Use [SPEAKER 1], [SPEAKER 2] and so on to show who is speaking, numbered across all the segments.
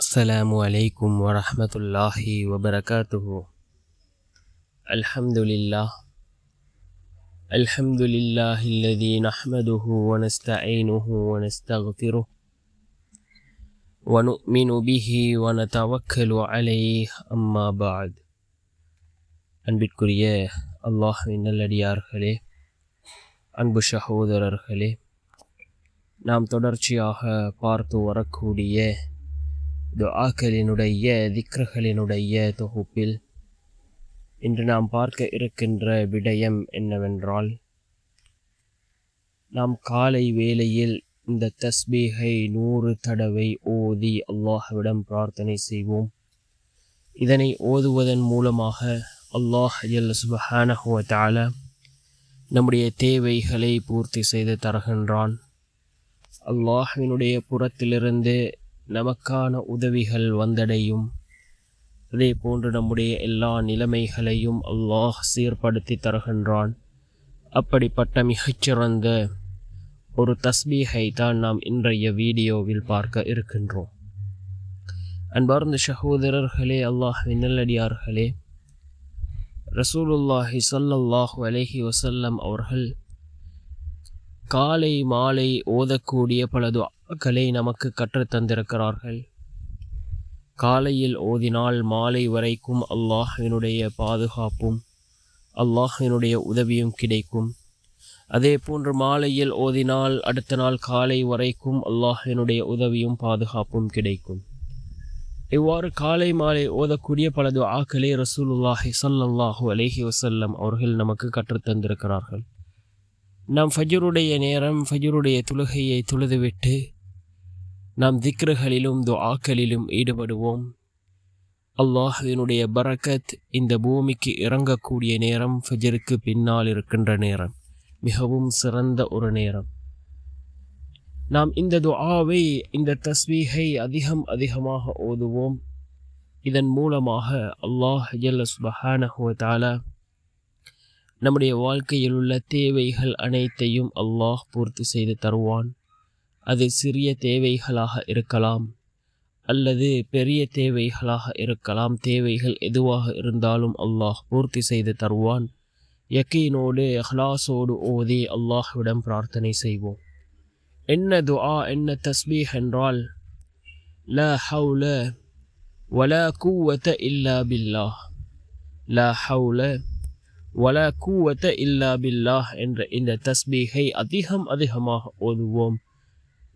[SPEAKER 1] السلام عليكم ورحمة الله وبركاته. الحمد لله الذي نحمده ونستعينه ونستغفره ونؤمن به ونتوكل عليه أما بعد. அன்பிற்குரிய அல்லாஹ்வின் நல்லடியார்களே, அன்பு சகோதரர்களே, நாம் தொடர்ச்சியாக பார்த்து வரக்கூடிய துஆக்களினுடைய திக்ருகளினுடைய தொகுப்பில் இன்று நாம் பார்க்க இருக்கின்ற விடயம் என்னவென்றால், நாம் காலை வேளையில் இந்த தஸ்பீஹை 100 தடவை ஓதி அல்லாஹ்விடம் பிரார்த்தனை செய்வோம். இதனை ஓதுவதன் மூலமாக அல்லாஹ் ஜல்ல சுப்ஹானஹு வ தஆலா நம்முடைய தேவைகளை பூர்த்தி செய்து தருகின்றான். அல்லாஹ்வினுடைய புறத்திலிருந்து நமக்கான உதவிகள் வந்தடையும். அதே போன்று நம்முடைய எல்லா நிலைமைகளையும் அல்லாஹ் சீர்படுத்தி தருகின்றான். அப்படிப்பட்ட மிகச்சிறந்த ஒரு தஸ்பீஹை தான் நாம் இன்றைய வீடியோவில் பார்க்க இருக்கின்றோம். அன்பார்ந்த சகோதரர்களே, அல்லாஹ்வின் நல்லடியார்களே, ரசூலுல்லாஹி ஸல்லல்லாஹு அலைஹி வஸல்லம் அவர்கள் காலை மாலை ஓதக்கூடிய பல துஆக்களை நமக்கு கற்றுத்தந்திருக்கிறார்கள். காலையில் ஓதினால் மாலை வரைக்கும் அல்லாஹ்வினுடைய பாதுகாப்பும் அல்லாஹ்வினுடைய உதவியும் கிடைக்கும். அதே போன்று மாலையில் ஓதினால் அடுத்த நாள் காலை வரைக்கும் அல்லாஹ்வினுடைய உதவியும் பாதுகாப்பும் கிடைக்கும். இவ்வாறு காலை மாலை ஓதக்கூடிய பல துஆக்களை ரசூலுல்லாஹி ஸல்லல்லாஹு அலைஹி வஸல்லம் அவர்கள் நமக்கு கற்றுத்தந்திருக்கிறார்கள். நாம் ஃபஜ்ருடைய நேரம், ஃபஜ்ருடைய தொழுகையை தொழுதுவிட்டு நாம் திக்ருகளிலும் துஆக்களிலும் ஈடுபடுவோம். அல்லாஹ்வினுடைய பரக்கத் இந்த பூமிக்கு இறங்கக்கூடிய நேரம் ஃபஜ்ருக்கு பின்னால் இருக்கின்ற நேரம், மிகவும் சிறந்த ஒரு நேரம். நாம் இந்த துஆவை, இந்த தஸ்பீஹை அதிகமாக ஓதுவோம். இதன் மூலமாக அல்லாஹ் ஜல்ல சுப்ஹானஹு வ தஆலா நம்முடைய வாழ்க்கையில் உள்ள தேவைகள் அனைத்தையும் அல்லாஹ் பூர்த்தி செய்து தருவான். அது சிறிய தேவைகளாக இருக்கலாம் அல்லது பெரிய தேவைகளாக இருக்கலாம். தேவைகள் எதுவாக இருந்தாலும் அல்லாஹ் பூர்த்தி செய்து தருவான். யக்கீனோடு இஹ்லாஸோடு ஓதி அல்லாஹ்விடம் பிரார்த்தனை செய்வோம். என்ன துஆ, என்ன தஸ்பீஹ் என்றால், லா ஹவுல வலா குவத இல்லா பில்லாஹ், லா ஹவுல வலா குவத இல்லா பில்லாஹ் என்ற இந்த தஸ்பீஹை அதிகமாக ஓதுவோம்.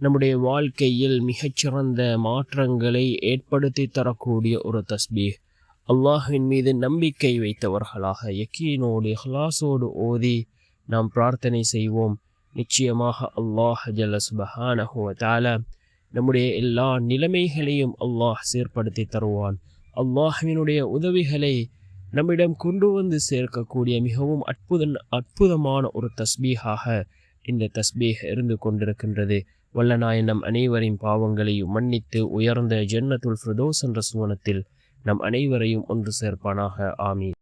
[SPEAKER 1] நம்முடைய வாழ்க்கையில் மிகச்சிறந்த மாற்றங்களை ஏற்படுத்தி தரக்கூடிய ஒரு தஸ்பீஹ். அல்லாஹ்வின் மீது நம்பிக்கை வைத்தவர்களாக யக்கீனோடு இஹ்லாஸோடு ஓதி நாம் பிரார்த்தனை செய்வோம். நிச்சயமாக அல்லாஹ் ஜல்ல சுப்ஹானஹு வ தஆலா நம்முடைய எல்லா நிலைமைகளையும் அல்லாஹ் சீர்படுத்தி தருவான். அல்லாஹ்வினுடைய உதவிகளை நம்மிடம் கொண்டு வந்து சேர்க்கக்கூடிய மிகவும் அற்புதமான ஒரு தஸ்பீஹாக இந்த தஸ்பீஹ் இருந்து கொண்டிருக்கின்றது. வல்லநாயன் நம் அனைவரின் பாவங்களையும் மன்னித்து உயர்ந்த ஜன்னத்துல் ஃபிர்தௌஸ் என்ற சுவனத்தில் நம் அனைவரையும் ஒன்று சேர்ப்பானாக. ஆமீன்.